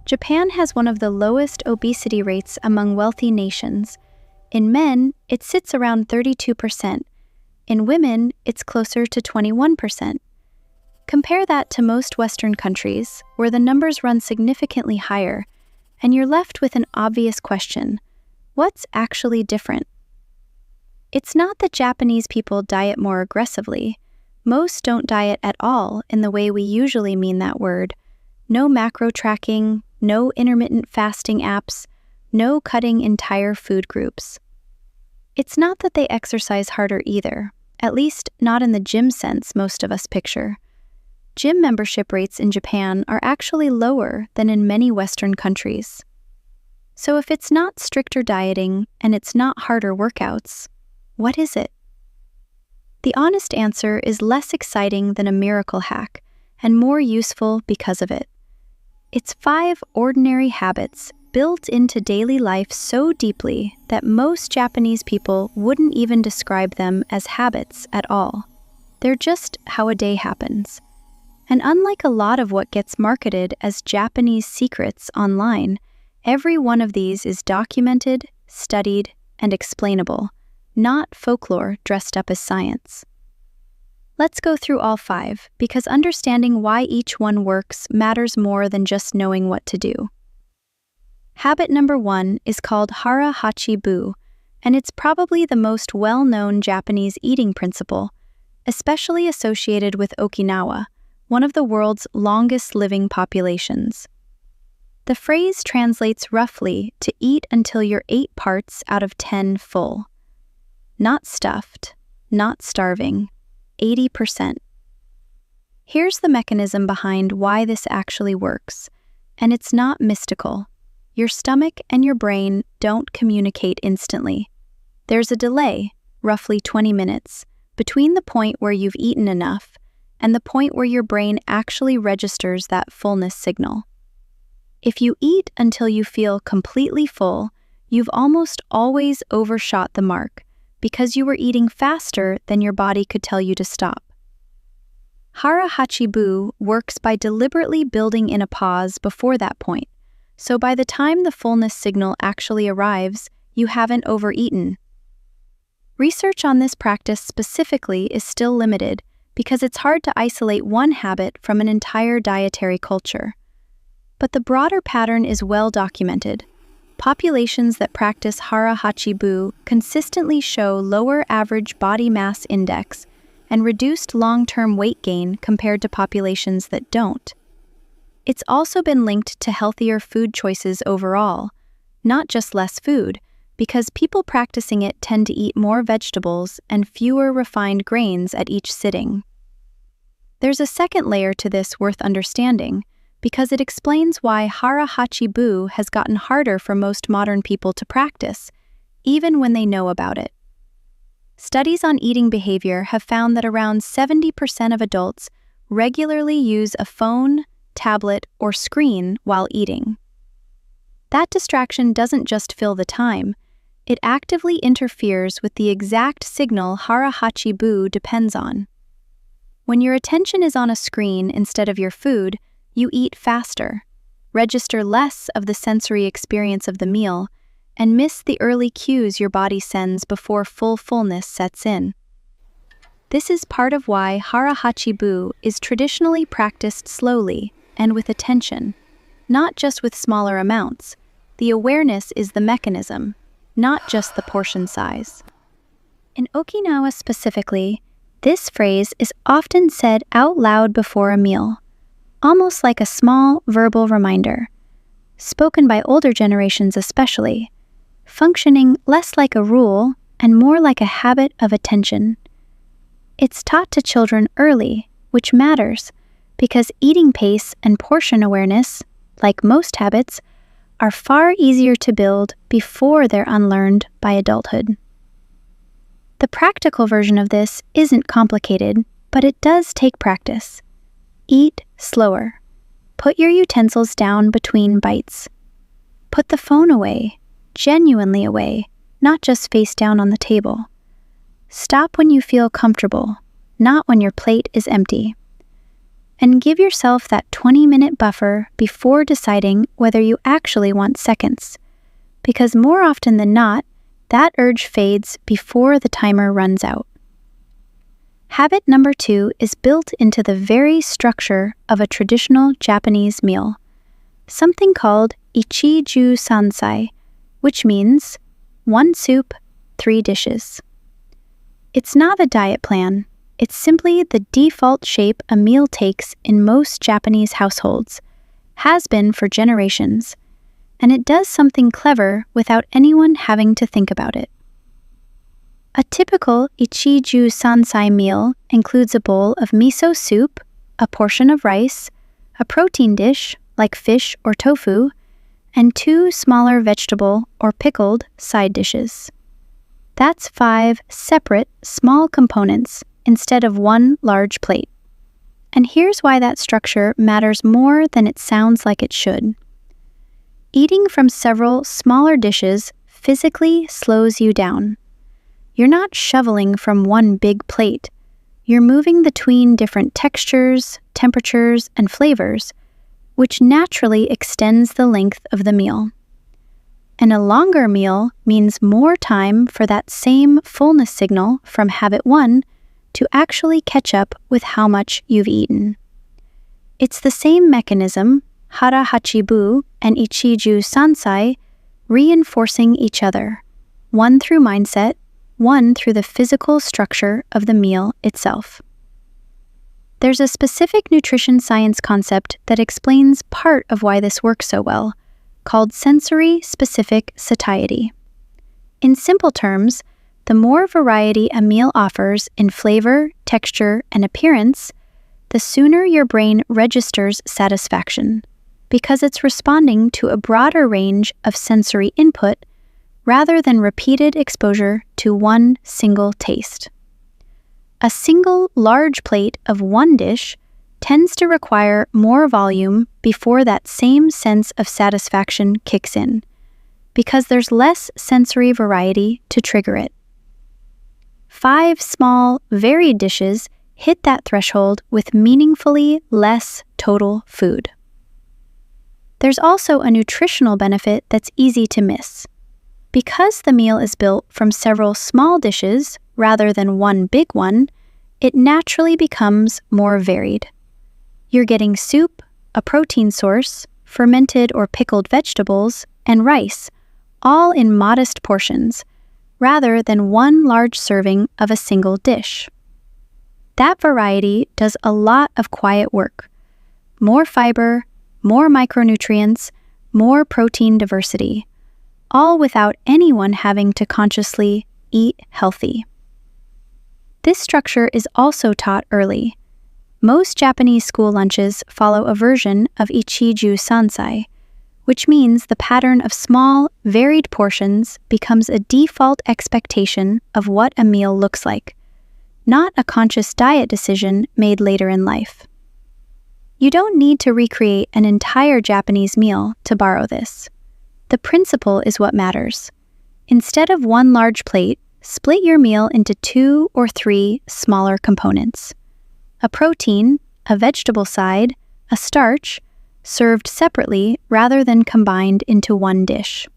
Japan has one of the lowest obesity rates among wealthy nations. In men, it sits around 32%. In women, it's closer to 21%. Compare that to most Western countries, where the numbers run significantly higher, and you're left with an obvious question: what's actually different? It's not that Japanese people diet more aggressively. Most don't diet at all in the way we usually mean that word. No macro tracking, no intermittent fasting apps, no cutting entire food groups. It's not that they exercise harder either, at least not in the gym sense most of us picture. Gym membership rates in Japan are actually lower than in many Western countries. So if it's not stricter dieting and it's not harder workouts, what is it? The honest answer is less exciting than a miracle hack and more useful because of it. It's 5 ordinary habits built into daily life so deeply that most Japanese people wouldn't even describe them as habits at all. They're just how a day happens. And unlike a lot of what gets marketed as Japanese secrets online, every one of these is documented, studied, and explainable, not folklore dressed up as science. Let's go through all 5, because understanding why each one works matters more than just knowing what to do. Habit number 1 is called Hara Hachi Bu, and it's probably the most well-known Japanese eating principle, especially associated with Okinawa, one of the world's longest living populations. The phrase translates roughly to eat until you're 8 parts out of 10 full. Not stuffed, not starving, 80%. Here's the mechanism behind why this actually works, and it's not mystical. Your stomach and your brain don't communicate instantly. There's a delay, roughly 20 minutes, between the point where you've eaten enough and the point where your brain actually registers that fullness signal. If you eat until you feel completely full, you've almost always overshot the mark because you were eating faster than your body could tell you to stop. Hara Hachi Bu works by deliberately building in a pause before that point, so by the time the fullness signal actually arrives, you haven't overeaten. Research on this practice specifically is still limited because it's hard to isolate one habit from an entire dietary culture. But the broader pattern is well documented. Populations that practice Hara Hachi Bu consistently show lower average body mass index and reduced long-term weight gain compared to populations that don't. It's also been linked to healthier food choices overall, not just less food, because people practicing it tend to eat more vegetables and fewer refined grains at each sitting. There's a second layer to this worth understanding, because it explains why Hara Hachi Bu has gotten harder for most modern people to practice, even when they know about it. Studies on eating behavior have found that around 70% of adults regularly use a phone, tablet, or screen while eating. That distraction doesn't just fill the time, it actively interferes with the exact signal Hara Hachi Bu depends on. When your attention is on a screen instead of your food, you eat faster, register less of the sensory experience of the meal, and miss the early cues your body sends before fullness sets in. This is part of why Hara Hachi Bu is traditionally practiced slowly and with attention, not just with smaller amounts. The awareness is the mechanism, not just the portion size. In Okinawa specifically, this phrase is often said out loud before a meal, almost like a small verbal reminder, spoken by older generations especially, functioning less like a rule and more like a habit of attention. It's taught to children early, which matters, because eating pace and portion awareness, like most habits, are far easier to build before they're unlearned by adulthood. The practical version of this isn't complicated, but it does take practice. Eat slower. Put your utensils down between bites. Put the phone away, genuinely away, not just face down on the table. Stop when you feel comfortable, not when your plate is empty. and give yourself that 20-minute buffer before deciding whether you actually want seconds, because more often than not, that urge fades before the timer runs out. Habit number 2 is built into the very structure of a traditional Japanese meal, something called Ichiu Sansai, which means 1 soup, 3 dishes. It's not a diet plan. It's simply the default shape a meal takes in most Japanese households, has been for generations, and it does something clever without anyone having to think about it. A typical Ichiu Sansai meal includes a bowl of miso soup, a portion of rice, a protein dish like fish or tofu, and 2 smaller vegetable or pickled side dishes. That's 5 separate, small components instead of 1 large plate. And here's why that structure matters more than it sounds like it should. Eating from several smaller dishes physically slows you down. You're not shoveling from 1 big plate. You're moving between different textures, temperatures, and flavors, which naturally extends the length of the meal. And a longer meal means more time for that same fullness signal from habit 1 to actually catch up with how much you've eaten. It's the same mechanism, Hara Hachi Bu and Ichiu Sansai, reinforcing each other, one through mindset, one through the physical structure of the meal itself. There's a specific nutrition science concept that explains part of why this works so well, called sensory-specific satiety. In simple terms, the more variety a meal offers in flavor, texture, and appearance, the sooner your brain registers satisfaction, because it's responding to a broader range of sensory input rather than repeated exposure to 1 single taste. A single large plate of 1 dish tends to require more volume before that same sense of satisfaction kicks in, because there's less sensory variety to trigger it. 5 small, varied dishes hit that threshold with meaningfully less total food. There's also a nutritional benefit that's easy to miss. Because the meal is built from several small dishes rather than 1 big one, it naturally becomes more varied. You're getting soup, a protein source, fermented or pickled vegetables, and rice, all in modest portions, rather than 1 large serving of a single dish. That variety does a lot of quiet work. More fiber, more micronutrients, more protein diversity, all without anyone having to consciously eat healthy. This structure is also taught early. Most Japanese school lunches follow a version of Ichiu Sansai, which means the pattern of small, varied portions becomes a default expectation of what a meal looks like, not a conscious diet decision made later in life. You don't need to recreate an entire Japanese meal to borrow this. The principle is what matters. Instead of 1 large plate, split your meal into 2 or 3 smaller components. A protein, a vegetable side, a starch, served separately rather than combined into 1 dish.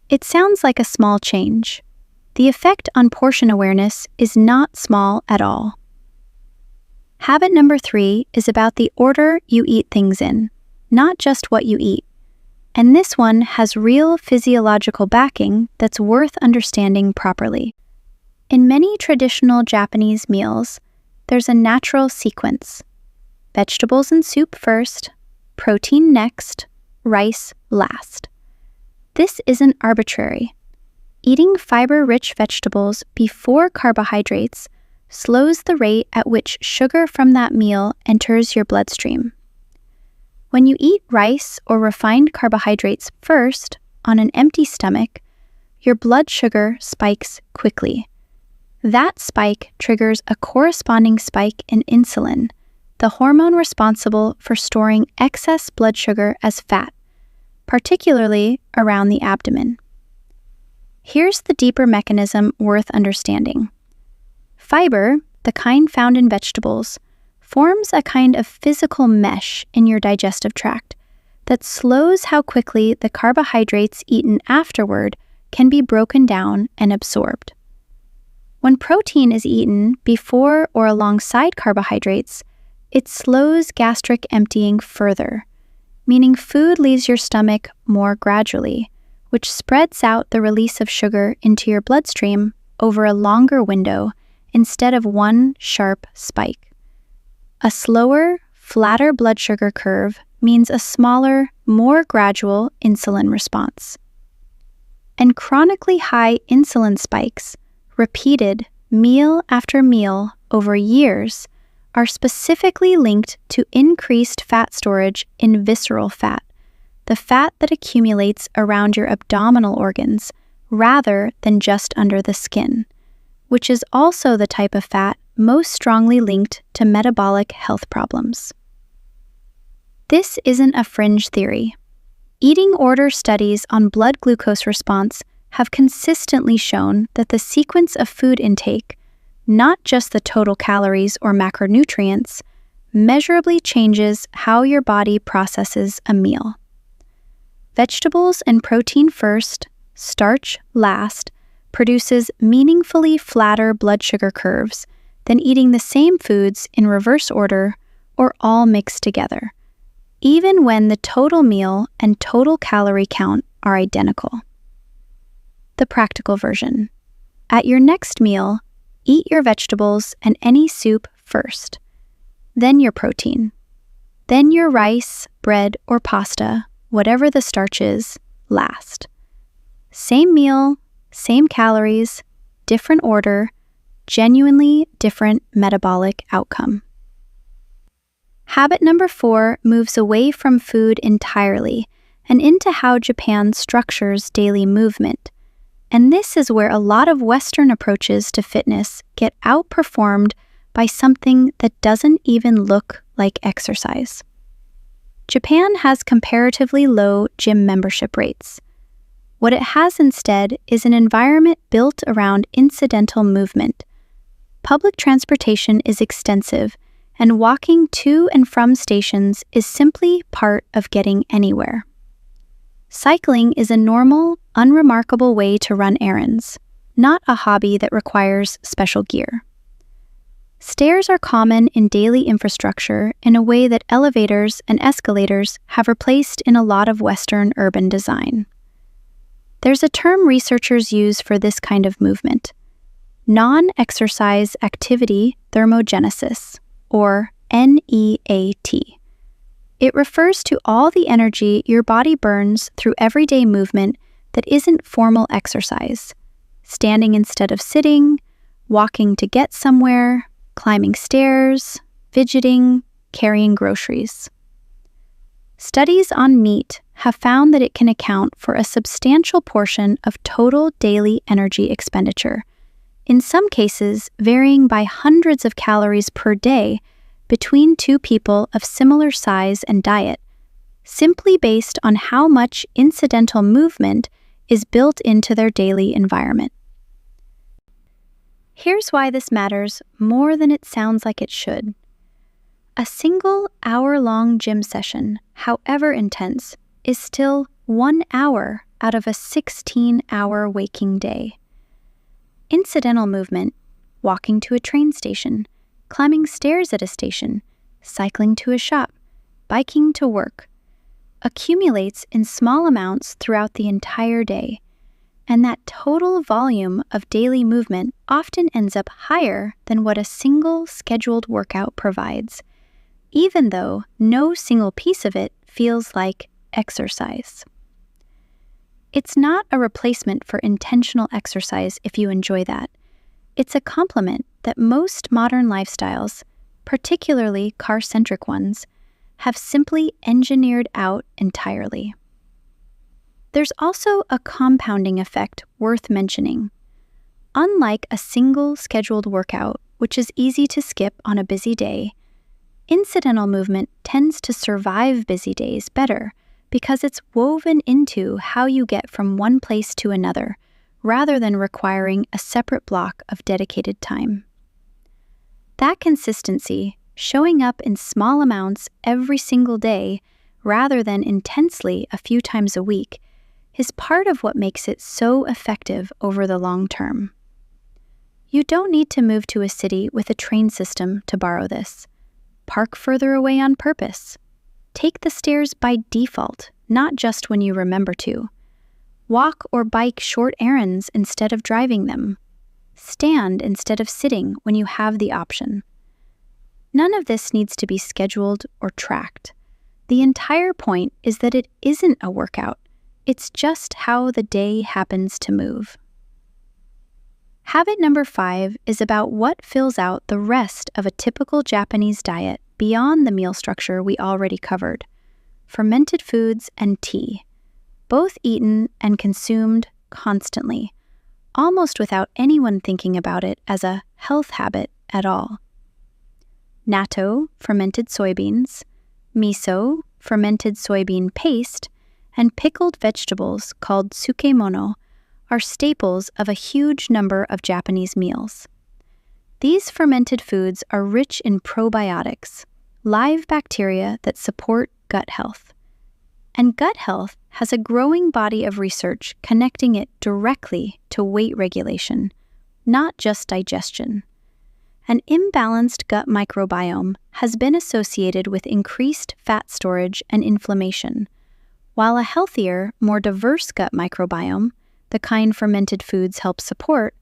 It sounds like a small change. The effect on portion awareness is not small at all. Habit number 3 is about the order you eat things in, not just what you eat. And this one has real physiological backing that's worth understanding properly. In many traditional Japanese meals, there's a natural sequence. Vegetables and soup first, protein next, rice last. This isn't arbitrary. Eating fiber-rich vegetables before carbohydrates slows the rate at which sugar from that meal enters your bloodstream. When you eat rice or refined carbohydrates first, on an empty stomach, your blood sugar spikes quickly. That spike triggers a corresponding spike in insulin, the hormone responsible for storing excess blood sugar as fat, particularly around the abdomen. Here's the deeper mechanism worth understanding. Fiber, the kind found in vegetables, forms a kind of physical mesh in your digestive tract that slows how quickly the carbohydrates eaten afterward can be broken down and absorbed. When protein is eaten before or alongside carbohydrates, it slows gastric emptying further, meaning food leaves your stomach more gradually, which spreads out the release of sugar into your bloodstream over a longer window instead of one sharp spike. A slower, flatter blood sugar curve means a smaller, more gradual insulin response. And chronically high insulin spikes, repeated meal after meal over years, are specifically linked to increased fat storage in visceral fat, the fat that accumulates around your abdominal organs rather than just under the skin, which is also the type of fat most strongly linked to metabolic health problems. This isn't a fringe theory. Eating order studies on blood glucose response have consistently shown that the sequence of food intake, not just the total calories or macronutrients, measurably changes how your body processes a meal. Vegetables and protein first, starch last, produces meaningfully flatter blood sugar curves than eating the same foods in reverse order or all mixed together, even when the total meal and total calorie count are identical. The practical version. At your next meal, eat your vegetables and any soup first, then your protein, then your rice, bread, or pasta, whatever the starch is, last. Same meal, same calories, different order, genuinely different metabolic outcome. Habit number 4 moves away from food entirely and into how Japan structures daily movement. And this is where a lot of Western approaches to fitness get outperformed by something that doesn't even look like exercise. Japan has comparatively low gym membership rates. What it has instead is an environment built around incidental movement. Public transportation is extensive, and walking to and from stations is simply part of getting anywhere. Cycling is a normal, unremarkable way to run errands, not a hobby that requires special gear. Stairs are common in daily infrastructure in a way that elevators and escalators have replaced in a lot of Western urban design. There's a term researchers use for this kind of movement: non-exercise activity thermogenesis, or NEAT. It refers to all the energy your body burns through everyday movement that isn't formal exercise: standing instead of sitting, walking to get somewhere, climbing stairs, fidgeting, carrying groceries. Studies on meat have found that it can account for a substantial portion of total daily energy expenditure, in some cases varying by hundreds of calories per day between two people of similar size and diet, simply based on how much incidental movement is built into their daily environment. Here's why this matters more than it sounds like it should. A single hour-long gym session, however intense, is still 1 hour out of a 16-hour waking day. Incidental movement, walking to a train station, climbing stairs at a station, cycling to a shop, biking to work, accumulates in small amounts throughout the entire day, and that total volume of daily movement often ends up higher than what a single scheduled workout provides, even though no single piece of it feels like exercise. It's not a replacement for intentional exercise if you enjoy that. It's a complement that most modern lifestyles, particularly car-centric ones, have simply engineered out entirely. There's also a compounding effect worth mentioning. Unlike a single scheduled workout, which is easy to skip on a busy day, incidental movement tends to survive busy days better because it's woven into how you get from one place to another, rather than requiring a separate block of dedicated time. That consistency, showing up in small amounts every single day rather than intensely a few times a week, is part of what makes it so effective over the long term. You don't need to move to a city with a train system to borrow this. Park further away on purpose. Take the stairs by default, not just when you remember to. Walk or bike short errands instead of driving them. Stand instead of sitting when you have the option. None of this needs to be scheduled or tracked. The entire point is that it isn't a workout. It's just how the day happens to move. Habit number 5 is about what fills out the rest of a typical Japanese diet beyond the meal structure we already covered. Fermented foods and tea, both eaten and consumed constantly, almost without anyone thinking about it as a health habit at all. Natto, fermented soybeans, miso, fermented soybean paste, and pickled vegetables called tsukemono are staples of a huge number of Japanese meals. These fermented foods are rich in probiotics, live bacteria that support gut health. And gut health has a growing body of research connecting it directly to weight regulation, not just digestion. An imbalanced gut microbiome has been associated with increased fat storage and inflammation, while a healthier, more diverse gut microbiome, the kind fermented foods help support,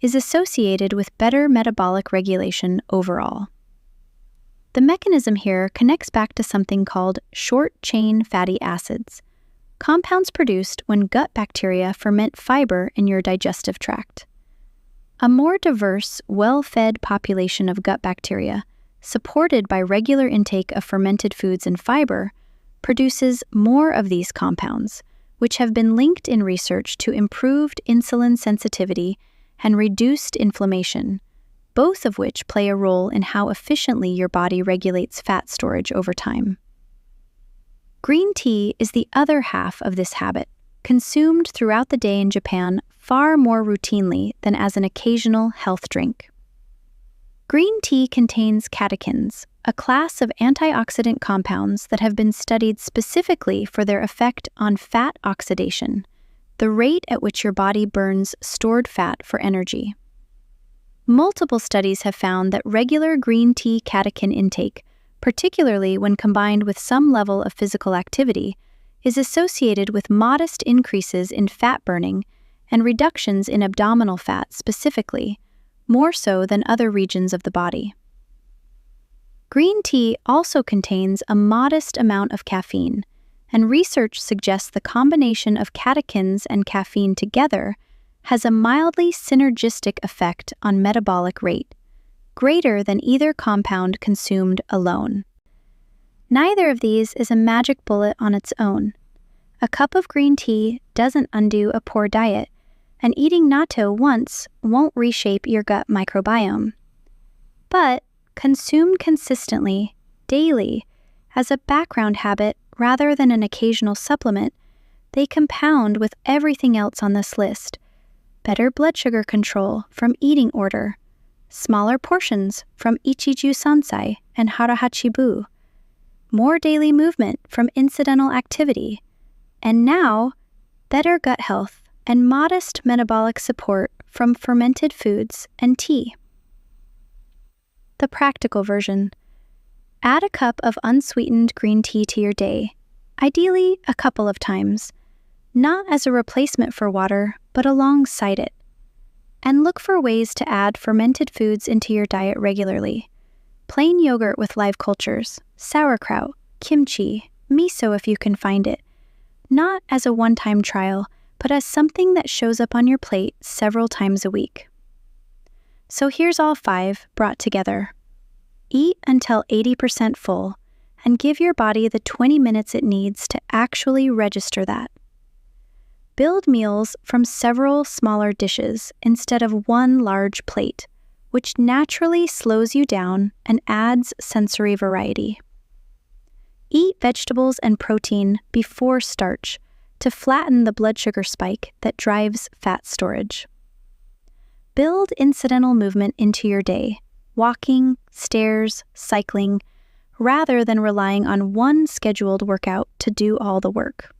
is associated with better metabolic regulation overall. The mechanism here connects back to something called short-chain fatty acids, compounds produced when gut bacteria ferment fiber in your digestive tract. A more diverse, well-fed population of gut bacteria, supported by regular intake of fermented foods and fiber, produces more of these compounds, which have been linked in research to improved insulin sensitivity and reduced inflammation, both of which play a role in how efficiently your body regulates fat storage over time. Green tea is the other half of this habit, consumed throughout the day in Japan far more routinely than as an occasional health drink. Green tea contains catechins, a class of antioxidant compounds that have been studied specifically for their effect on fat oxidation, the rate at which your body burns stored fat for energy. Multiple studies have found that regular green tea catechin intake, particularly when combined with some level of physical activity, is associated with modest increases in fat burning and reductions in abdominal fat specifically, more so than other regions of the body. Green tea also contains a modest amount of caffeine, and research suggests the combination of catechins and caffeine together has a mildly synergistic effect on metabolic rate, greater than either compound consumed alone. Neither of these is a magic bullet on its own. A cup of green tea doesn't undo a poor diet, and eating natto once won't reshape your gut microbiome. But consumed consistently, daily, as a background habit rather than an occasional supplement, they compound with everything else on this list. Better blood sugar control from eating order, smaller portions from Ichiu Sansai and Hara Hachi Bu, more daily movement from incidental activity, and now, better gut health and modest metabolic support from fermented foods and tea. The practical version. Add a cup of unsweetened green tea to your day, ideally a couple of times, not as a replacement for water, but alongside it. And look for ways to add fermented foods into your diet regularly. Plain yogurt with live cultures, sauerkraut, kimchi, miso if you can find it, not as a one-time trial, but as something that shows up on your plate several times a week. So here's all 5 brought together. Eat until 80% full, and give your body the 20 minutes it needs to actually register that. Build meals from several smaller dishes instead of one large plate, which naturally slows you down and adds sensory variety. Eat vegetables and protein before starch to flatten the blood sugar spike that drives fat storage. Build incidental movement into your day, walking, stairs, cycling, rather than relying on one scheduled workout to do all the work.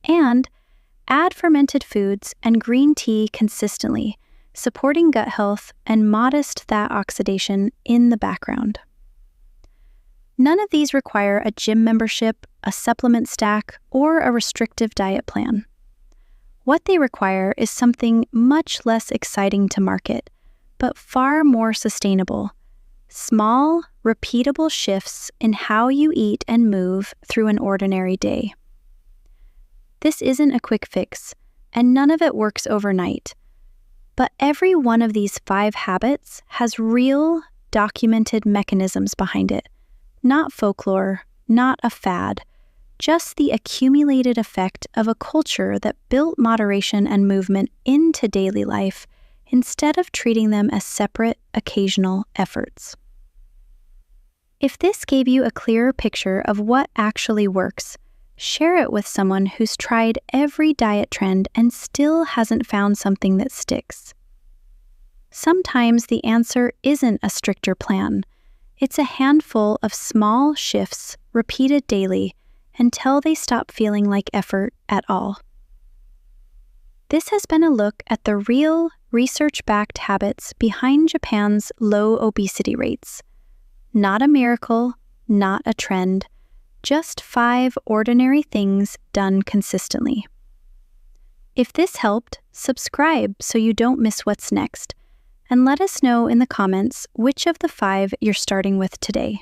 And add fermented foods and green tea consistently, supporting gut health and modest fat oxidation in the background. None of these require a gym membership, a supplement stack, or a restrictive diet plan. What they require is something much less exciting to market, but far more sustainable. Small, repeatable shifts in how you eat and move through an ordinary day. This isn't a quick fix, and none of it works overnight. But every one of these 5 habits has real, documented mechanisms behind it. Not folklore, not a fad, just the accumulated effect of a culture that built moderation and movement into daily life instead of treating them as separate, occasional efforts. If this gave you a clearer picture of what actually works, share it with someone who's tried every diet trend and still hasn't found something that sticks. Sometimes the answer isn't a stricter plan. It's a handful of small shifts repeated daily until they stop feeling like effort at all. This has been a look at the real, research-backed habits behind Japan's low obesity rates. Not a miracle, not a trend, just 5 ordinary things done consistently. If this helped, subscribe so you don't miss what's next, and let us know in the comments which of the 5 you're starting with today.